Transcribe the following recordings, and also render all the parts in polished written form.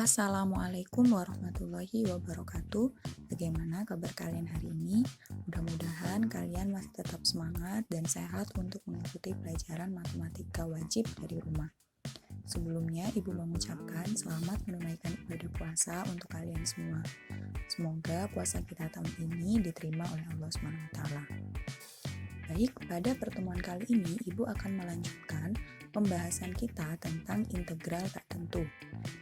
Assalamualaikum warahmatullahi wabarakatuh. Bagaimana kabar kalian hari ini? Mudah-mudahan kalian masih tetap semangat dan sehat untuk mengikuti pelajaran matematika wajib dari rumah. Sebelumnya, Ibu mengucapkan selamat menunaikan ibadah puasa untuk kalian semua. Semoga puasa kita tahun ini diterima oleh Allah SWT. Baik, pada pertemuan kali ini Ibu akan melanjutkan pembahasan kita tentang integral tak tentu,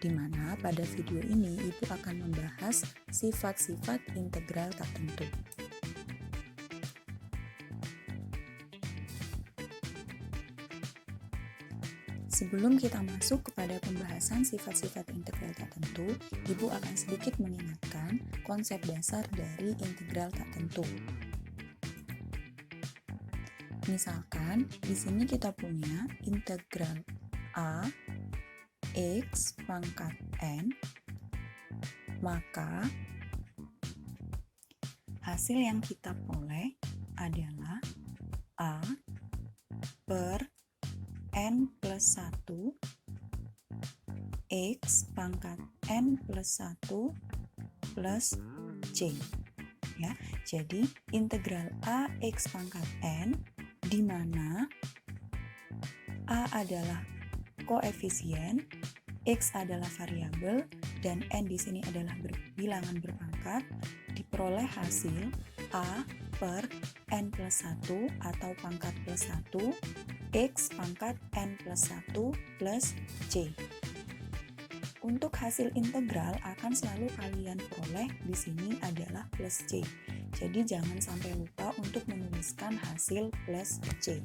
di mana pada video ini Ibu akan membahas sifat-sifat integral tak tentu. Sebelum kita masuk kepada pembahasan sifat-sifat integral tak tentu, Ibu akan sedikit mengingatkan konsep dasar dari integral tak tentu. Misalkan, di sini kita punya integral A X pangkat N, maka hasil yang kita peroleh adalah A per N plus 1 X pangkat N plus 1 plus C. Ya, jadi integral A X pangkat N di mana A adalah koefisien, X adalah variabel, dan N di sini adalah bilangan berpangkat, diperoleh hasil A per N plus 1 atau pangkat plus 1, X pangkat N plus 1 plus C. Untuk hasil integral akan selalu kalian peroleh di sini adalah plus C. Jadi jangan sampai lupa untuk menuliskan hasil plus C.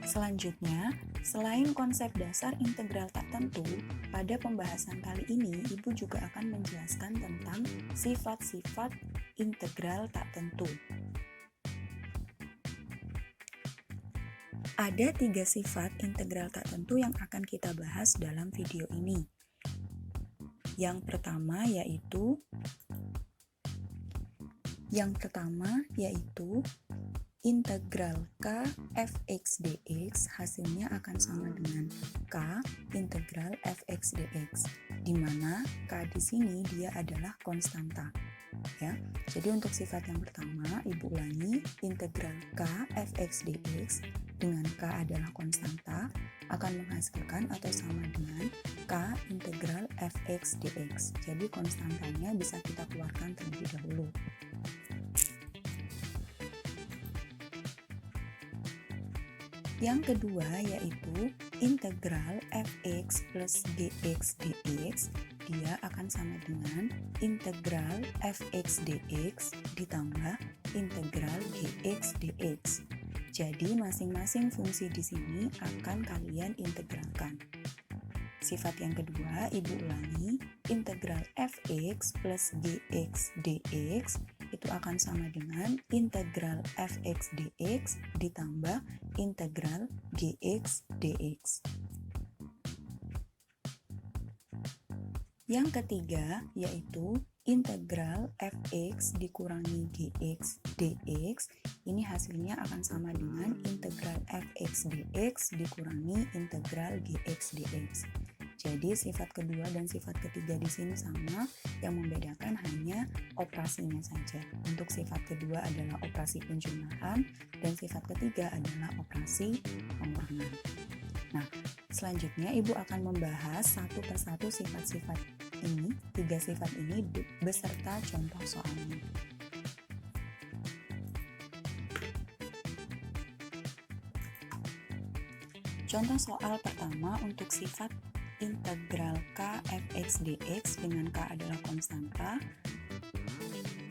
Selanjutnya, selain konsep dasar integral tak tentu, pada pembahasan kali ini Ibu juga akan menjelaskan tentang sifat-sifat integral tak tentu. Ada 3 sifat integral tak tentu yang akan kita bahas dalam video ini. Yang pertama yaitu integral K fx dx hasilnya akan sama dengan K integral fx dx, di mana K di sini dia adalah konstanta. Ya, jadi untuk sifat yang pertama, Ibu ulangi, integral K fx dx dengan K adalah konstanta akan menghasilkan atau sama dengan K integral fx dx. Jadi konstantanya bisa kita keluarkan terlebih dahulu. Yang kedua yaitu integral fx plus gx dx, dia akan sama dengan integral fx dx ditambah integral gx dx. Jadi masing-masing fungsi di sini akan kalian integralkan. Sifat yang kedua, Ibu ulangi, integral fx plus gx dx itu akan sama dengan integral fx dx ditambah integral gx dx. Yang ketiga yaitu integral fx dikurangi gx dx, ini hasilnya akan sama dengan integral fx dx dikurangi integral gx dx. Jadi sifat kedua dan sifat ketiga di sini sama, yang membedakan hanya operasinya saja. Untuk sifat kedua adalah operasi penjumlahan dan sifat ketiga adalah operasi pengurangan. Nah, selanjutnya Ibu akan membahas satu persatu sifat-sifat ini, 3 sifat ini beserta contoh soalnya. Contoh soal pertama untuk sifat integral K fx dx dengan K adalah konstanta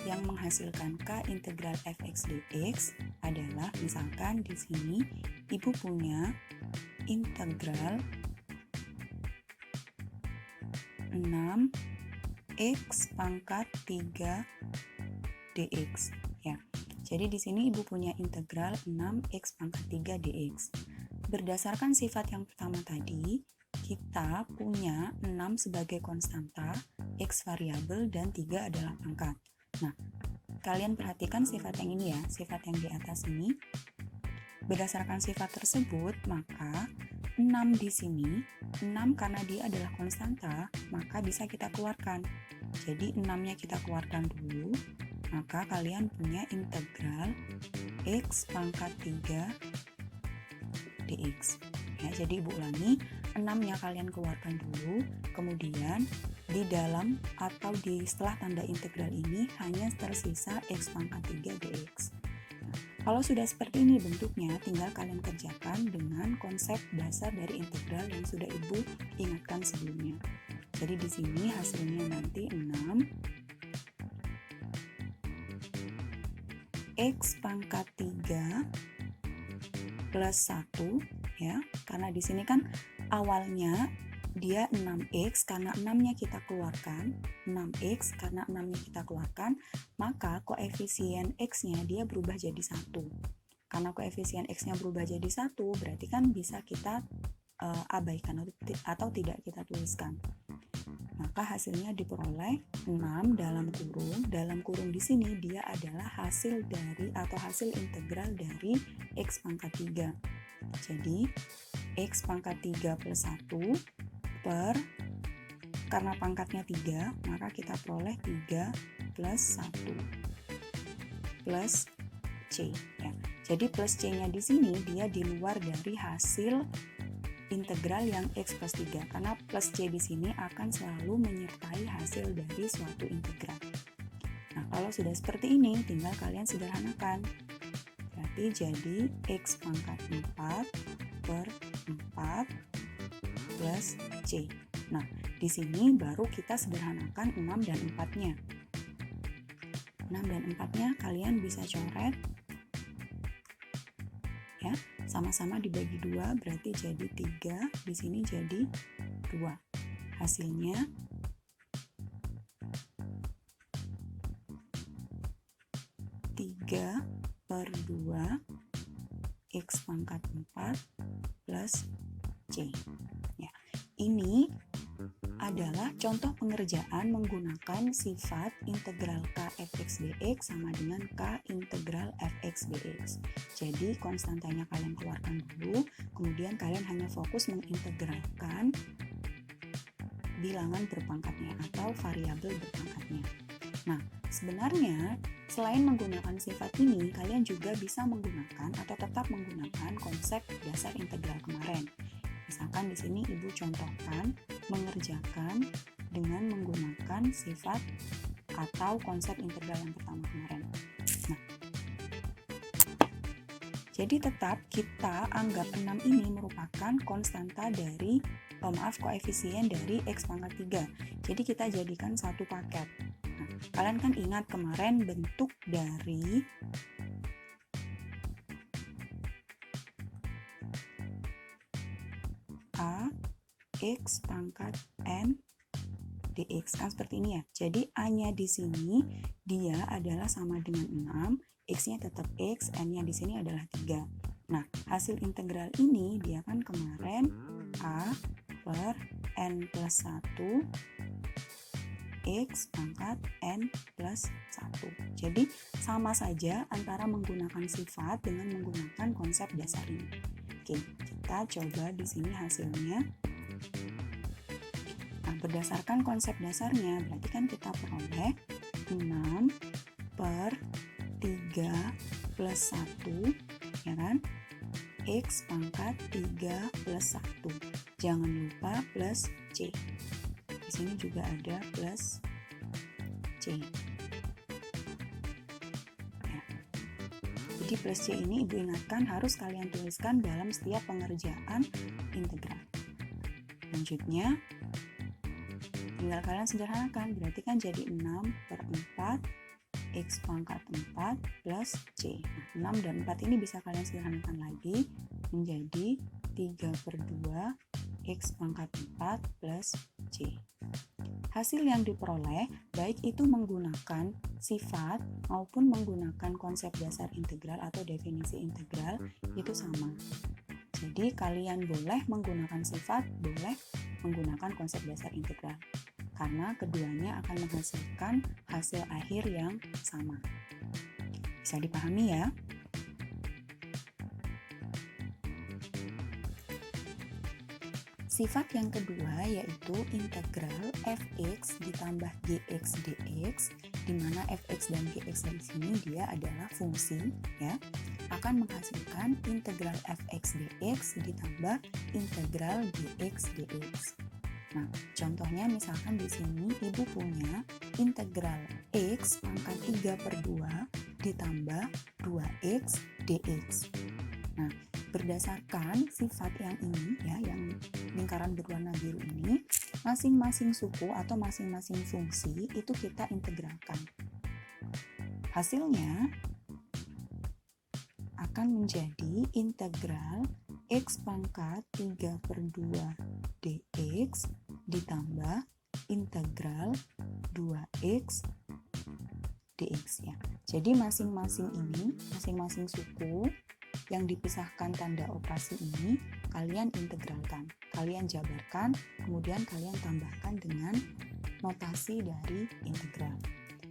yang menghasilkan K integral fx dx adalah, misalkan di sini Ibu punya integral 6x pangkat 3 dx ya. Jadi di sini Ibu punya integral 6x pangkat 3 dx. Berdasarkan sifat yang pertama tadi, kita punya 6 sebagai konstanta, X variabel, dan 3 adalah pangkat. Nah, kalian perhatikan sifat yang ini ya, sifat yang di atas ini. Berdasarkan sifat tersebut, maka 6 di sini, 6 karena dia adalah konstanta, maka bisa kita keluarkan. Jadi 6-nya kita keluarkan dulu, maka kalian punya integral x pangkat 3 dx. Ya, jadi Ibu ulangi, 6-nya kalian keluarkan dulu, kemudian di dalam atau di setelah tanda integral ini hanya tersisa x pangkat 3 dx. Kalau sudah seperti ini bentuknya, tinggal kalian kerjakan dengan konsep dasar dari integral yang sudah Ibu ingatkan sebelumnya. Jadi di sini hasilnya nanti 6 x pangkat 3 plus 1 ya. Karena di sini kan awalnya dia 6x, karena 6-nya kita keluarkan, 6x karena 6-nya kita keluarkan, maka koefisien x-nya dia berubah jadi 1. Karena koefisien x-nya berubah jadi 1, berarti kan bisa kita abaikan atau tidak kita tuliskan. Maka hasilnya diperoleh 6 dalam kurung di sini dia adalah hasil dari atau hasil integral dari x pangkat 3. Jadi x pangkat 3 plus 1 per, karena pangkatnya 3, maka kita peroleh 3 plus 1 plus C. Ya. Jadi plus C-nya di sini dia di luar dari hasil integral yang x plus 3, karena plus C di sini akan selalu menyertai hasil dari suatu integral. Nah, kalau sudah seperti ini, tinggal kalian sederhanakan. Berarti jadi x pangkat 4 per 4 plus C. Nah, di sini baru kita sederhanakan 6 dan 4-nya. 6 dan 4-nya kalian bisa coret. Ya, sama-sama dibagi 2 berarti jadi 3, di sini jadi 2. Hasilnya 3 per 2 x pangkat 4 plus C. Ya, ini adalah contoh pengerjaan menggunakan sifat integral k fx dx sama dengan k integral fx dx. Jadi konstantanya kalian keluarkan dulu, kemudian kalian hanya fokus mengintegralkan bilangan berpangkatnya atau variabel berpangkatnya. Nah, sebenarnya selain menggunakan sifat ini, kalian juga bisa menggunakan atau tetap menggunakan konsep dasar integral kemarin. Misalkan di sini Ibu contohkan mengerjakan dengan menggunakan sifat atau konsep integral yang pertama kemarin. Nah, jadi tetap kita anggap 6 ini merupakan konstanta dari koefisien dari x pangkat 3. Jadi kita jadikan satu paket. Nah, kalian kan ingat kemarin bentuk dari A x pangkat n dx kan seperti ini ya. Jadi A-nya di sini dia adalah sama dengan 6, x-nya tetap x, n-nya di sini adalah 3. Nah, hasil integral ini dia kan kemarin A per n plus 1 x pangkat n plus 1. Jadi sama saja antara menggunakan sifat dengan menggunakan konsep dasar ini. Oke, kita coba di sini hasilnya. Nah, berdasarkan konsep dasarnya, berarti kan kita peroleh 6 per 3 plus 1, ya kan? X pangkat 3 plus 1. Jangan lupa plus C. Di sini juga ada plus C. Ya. Jadi plus C ini Ibu ingatkan harus kalian tuliskan dalam setiap pengerjaan integral. Lanjutnya, tinggal kalian sederhanakan, berarti kan jadi 6 per 4 x pangkat 4 plus C. Nah, 6 dan 4 ini bisa kalian sederhanakan lagi menjadi 3 per 2 x pangkat 4 plus C. Hasil yang diperoleh, baik itu menggunakan sifat maupun menggunakan konsep dasar integral atau definisi integral, itu sama. Jadi kalian boleh menggunakan sifat, boleh menggunakan konsep dasar integral. Karena keduanya akan menghasilkan hasil akhir yang sama. Bisa dipahami ya? sifat yang kedua yaitu integral fx ditambah gx dx, di mana fx dan gx di sini dia adalah fungsi, ya, akan menghasilkan integral fx dx ditambah integral gx dx. Nah, contohnya misalkan di sini ibu punya integral x pangkat 3/2 ditambah 2x dx. Nah, berdasarkan sifat yang ini, ya, yang lingkaran berwarna biru ini, masing-masing suku atau masing-masing fungsi itu kita integralkan. Hasilnya akan menjadi integral x pangkat 3/2 dx ditambah integral 2x dx, ya. Jadi masing-masing ini, masing-masing suku yang dipisahkan tanda operasi ini kalian integralkan, kalian jabarkan, kemudian kalian tambahkan dengan notasi dari integral.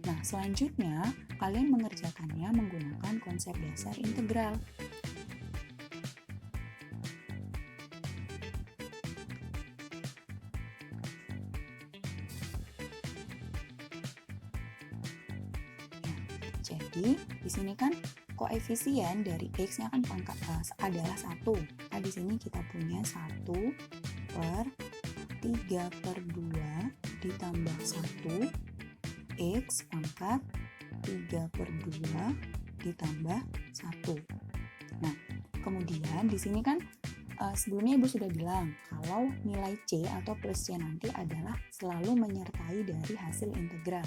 Nah, selanjutnya kalian mengerjakannya menggunakan konsep dasar integral. Jadi, di sini kan koefisien dari x-nya kan pangkat adalah 1. Nah, di sini kita punya 1/3/2 ditambah 1 x pangkat 3/2 ditambah 1. Nah, kemudian di sini kan sebelumnya Ibu sudah bilang kalau nilai C atau plus C nanti adalah selalu menyertai dari hasil integral.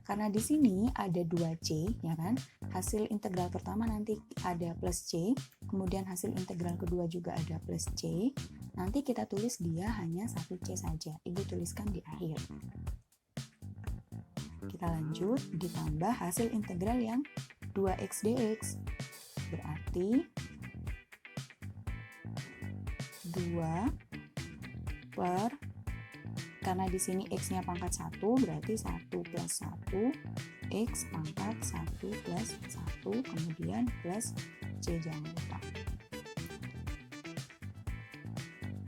Karena di sini ada 2C, ya kan? Hasil integral pertama nanti ada plus C, kemudian hasil integral kedua juga ada plus C. Nanti kita tulis dia hanya 1C saja. Ibu tuliskan di akhir. Kita lanjut, ditambah hasil integral yang 2x dx. Berarti 2 per, karena di sini x-nya pangkat 1, berarti 1 plus 1, x pangkat 1 plus 1, kemudian plus c, jangan lupa.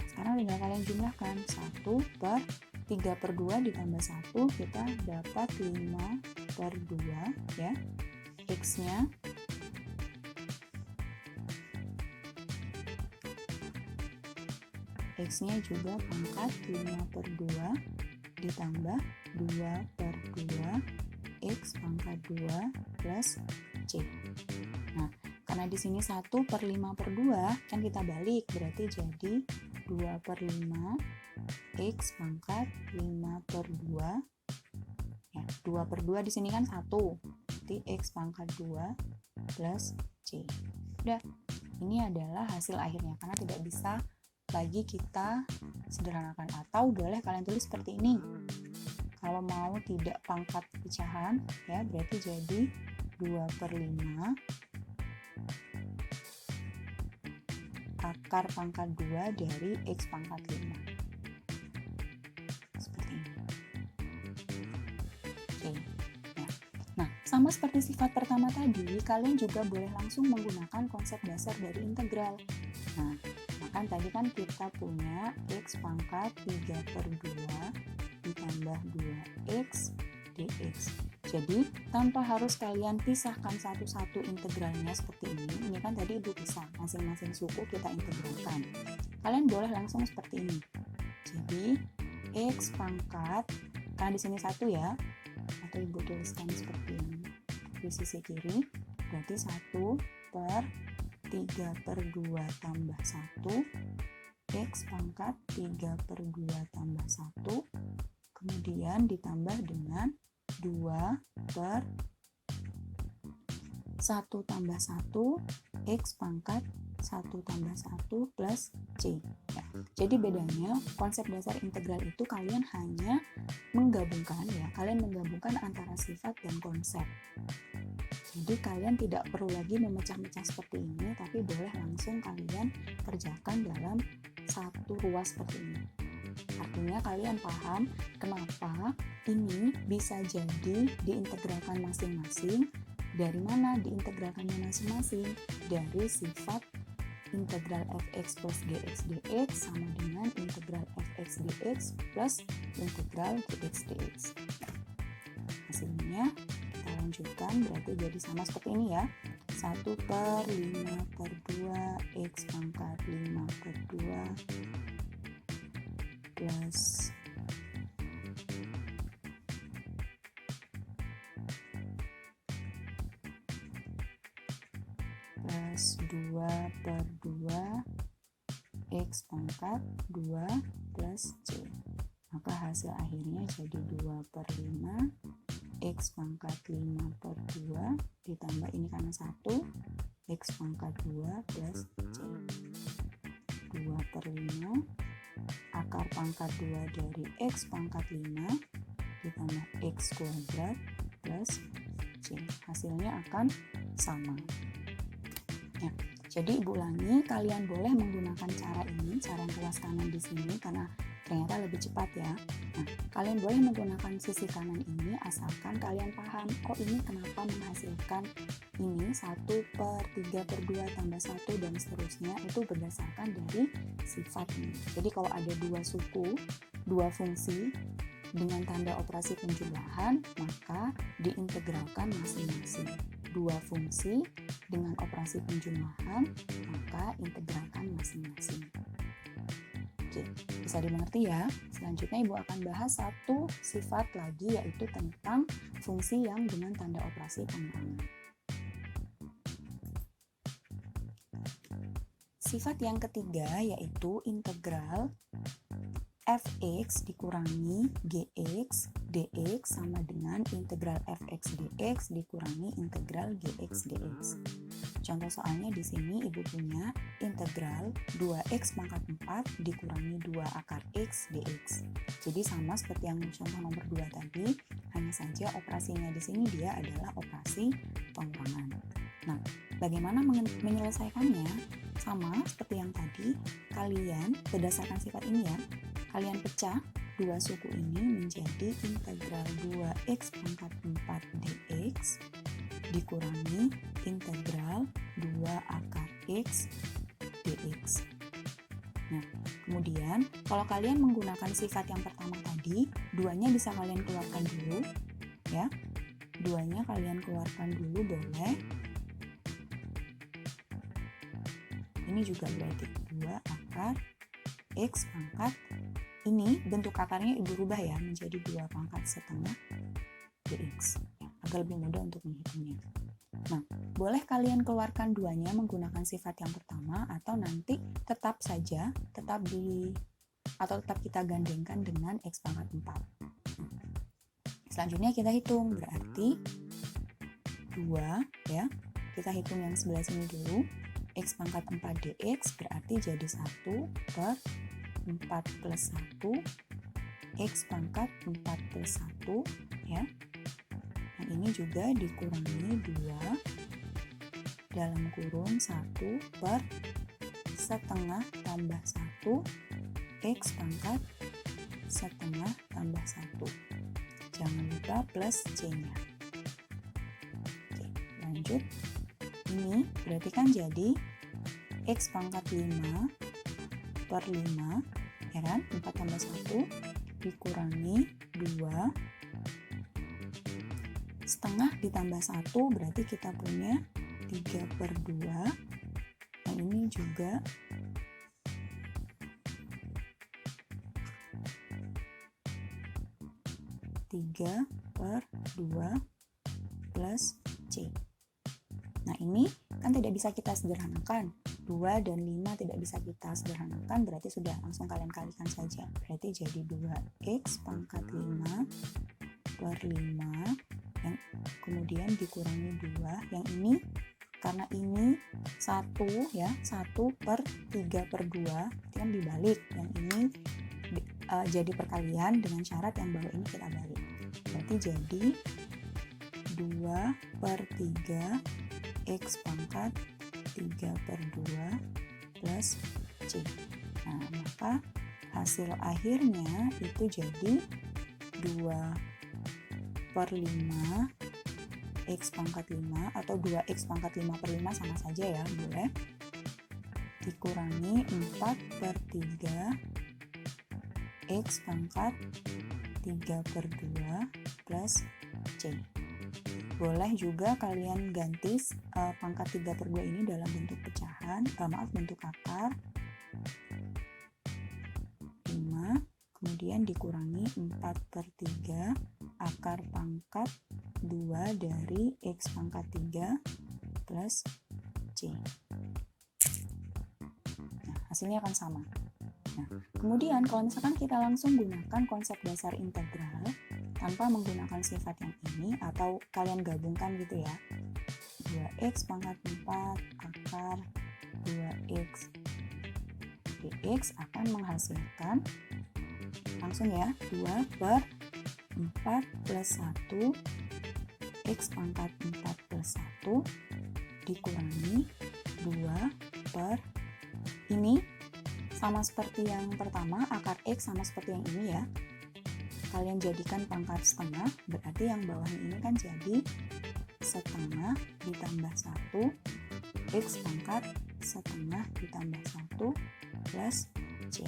Sekarang tinggal kalian jumlahkan, 1 per 3/2 ditambah 1, kita dapat 5/2, ya. X-nya X-nya juga pangkat 5/2 ditambah 2/2 X pangkat 2 plus C. Nah, karena di sini 1/5/2 kan kita balik, berarti jadi 2/5 X pangkat 5/2. Ya, 2/2 di sini kan 1. Berarti X pangkat 2 plus C. Udah, ini adalah hasil akhirnya karena tidak bisa lagi kita sederhanakan, atau boleh kalian tulis seperti ini. Kalau mau tidak pangkat pecahan, ya, berarti jadi 2/5 akar pangkat 2 dari X pangkat 5. Seperti ini. Oke. Ya. Nah, sama seperti sifat pertama tadi, kalian juga boleh langsung menggunakan konsep dasar dari integral. Nah, kan tadi kan kita punya x pangkat 3/2 ditambah 2x dx. Jadi tanpa harus kalian pisahkan satu-satu integralnya seperti ini kan tadi Ibu pisah, masing-masing suku kita integralkan. Kalian boleh langsung seperti ini. Jadi x pangkat, karena di sini 1 ya, atau Ibu tuliskan seperti ini di sisi kiri, berarti 1 per 3/2 tambah 1, X pangkat 3/2 tambah 1, kemudian ditambah dengan 2 per 1 tambah 1, X pangkat 1 tambah 1 plus C. Ya. Jadi bedanya konsep dasar integral itu kalian hanya menggabungkan, ya, kalian menggabungkan antara sifat dan konsep. Jadi kalian tidak perlu lagi memecah-mecah seperti ini, tapi boleh langsung kalian kerjakan dalam satu ruas seperti ini. Artinya kalian paham kenapa ini bisa jadi diintegralkan masing-masing. Dari mana diintegralkannya masing-masing? Dari sifat integral fx plus gx dx sama dengan integral fx dx plus integral gx dx. Hasilnya kita lanjutkan, berarti jadi sama seperti ini ya. 1/5/2 x pangkat 5/2 plus plus 2/2 x pangkat 2 plus c. Maka hasil akhirnya jadi 2/5 x pangkat 5/2 ditambah ini karena 1 x pangkat 2 plus c. 2/5 akar pangkat 2 dari x pangkat 5 ditambah x kuadrat plus c. Hasilnya akan sama. Ya, jadi Ibu ulangi, kalian boleh menggunakan cara ini, cara yang kelas kanan di sini karena ternyata lebih cepat ya. Nah, kalian boleh menggunakan sisi kanan ini asalkan kalian paham, oh ini kenapa menghasilkan ini 1/3/2 tambah 1 dan seterusnya, itu berdasarkan dari sifat ini. Jadi kalau ada dua suku, dua fungsi dengan tanda operasi penjumlahan, maka diintegralkan masing-masing. Dua fungsi dengan operasi penjumlahan, maka integralkan masing-masing. Oke, bisa dimengerti ya. Selanjutnya Ibu akan bahas satu sifat lagi, yaitu tentang fungsi yang dengan tanda operasi pengurangan. Sifat yang ketiga yaitu integral fx dikurangi gx dx sama dengan integral fx dx dikurangi integral gx dx. Contoh soalnya di sini Ibu punya integral 2x pangkat 4 dikurangi 2 akar x dx. Jadi sama seperti yang contoh nomor 2 tadi, hanya saja operasinya di sini dia adalah operasi pengurangan. Nah, bagaimana menyelesaikannya? Sama seperti yang tadi, kalian berdasarkan sifat ini ya, kalian pecah dua suku ini menjadi integral 2x pangkat 4 dx dikurangi integral 2 akar x dx. Nah, kemudian kalau kalian menggunakan sifat yang pertama tadi, duanya bisa kalian keluarkan dulu ya. Duanya kalian keluarkan dulu boleh. Ini juga berarti 2 akar x pangkat, ini bentuk akarnya Ibu rubah ya menjadi 2 pangkat setengah dx ya, agar lebih mudah untuk menghitungnya. Nah, boleh kalian keluarkan duanya menggunakan sifat yang pertama, atau nanti tetap kita gandengkan dengan x pangkat 4. Selanjutnya kita hitung, berarti 2 ya, kita hitung yang sebelah sini dulu. X pangkat 4 dx berarti jadi 1/4 plus 1 x pangkat 4 plus 1 ya. Nah, ini juga dikurangi 2 dalam kurung 1/1 tambah 1 x pangkat 1/2 tambah 1. Jangan lupa plus c-nya. Oke, lanjut. Ini berarti kan jadi x pangkat 5/5 ya kan, 4 tambah 1 dikurangi 2 setengah ditambah 1 berarti kita punya 3/2. Nah, ini juga tiga per 2 plus c. Nah, ini kan tidak bisa kita sederhanakan. 2 dan 5 tidak bisa kita sederhanakan, berarti sudah langsung kalian kalikan saja. Berarti jadi 2x pangkat 5/5 yang kemudian dikurangi 2. Yang ini karena ini 1 ya, 1/3/2, itu kan dibalik. Yang ini jadi perkalian dengan syarat yang bawah ini kita balik. Berarti jadi 2/3 x pangkat 3/2 plus c. Nah, maka hasil akhirnya itu jadi 2/5 x pangkat 5 atau 2x pangkat 5/5 sama saja ya, boleh. dikurangi 4 per 3 X pangkat 3 per 2 plus C. Boleh juga kalian ganti pangkat 3 per 2 ini dalam bentuk pecahan, bentuk akar 5, kemudian dikurangi 4 per 3 akar pangkat 2 dari X pangkat 3 plus C. Nah, hasilnya akan sama. Nah, kemudian kalau misalkan kita langsung gunakan konsep dasar integral tanpa menggunakan sifat yang ini, atau kalian gabungkan gitu ya, 2x pangkat 4 akar 2x dx akan menghasilkan langsung ya 2 per 4 plus 1 x pangkat 4 plus 1 dikurangi 2 per ini sama seperti yang pertama, akar X sama seperti yang ini ya. Kalian jadikan pangkat setengah, berarti yang bawahnya ini kan jadi setengah ditambah 1 X pangkat setengah ditambah 1 plus C.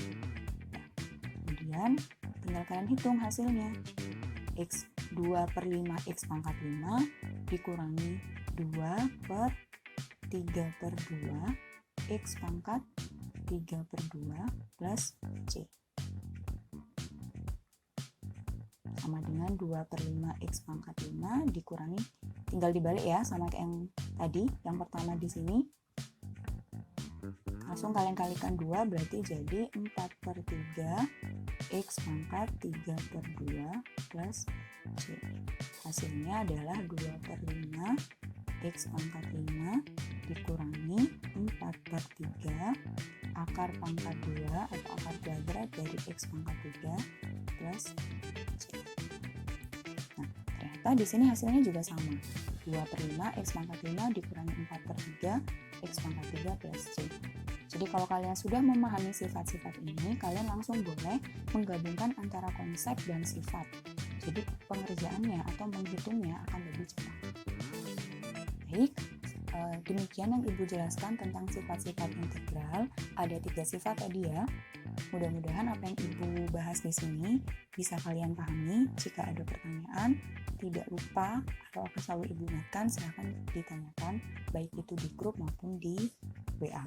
Kemudian tinggal kalian hitung hasilnya. X 2 per 5 X pangkat 5 dikurangi 2 per 3 per 2 X pangkat 3 per 2 plus C. Sama dengan 2 per 5 X pangkat 5 dikurangi, tinggal dibalik ya, sama kayak yang tadi, yang pertama di sini. Langsung kalian kalikan 2, berarti jadi 4 per 3 X pangkat 3 per 2 plus C. Hasilnya adalah 2 per 5 X pangkat 5 dikurangi 4 per 3 akar pangkat 2 atau akar kuadrat dari X pangkat 3 plus C. Nah, ternyata di sini hasilnya juga sama. 2 per 5 X pangkat 5 dikurangi 4 per 3 X pangkat 3 plus C. Jadi kalau kalian sudah memahami sifat-sifat ini, kalian langsung boleh menggabungkan antara konsep dan sifat. Jadi pengerjaannya atau menghitungnya akan lebih cepat. Baik, demikian yang Ibu jelaskan tentang sifat-sifat integral. Ada 3 sifat tadi ya. Mudah-mudahan apa yang Ibu bahas di sini bisa kalian pahami. Jika ada pertanyaan, tidak lupa atau akan selalu Ibu ingatkan, silakan ditanyakan baik itu di grup maupun di WA.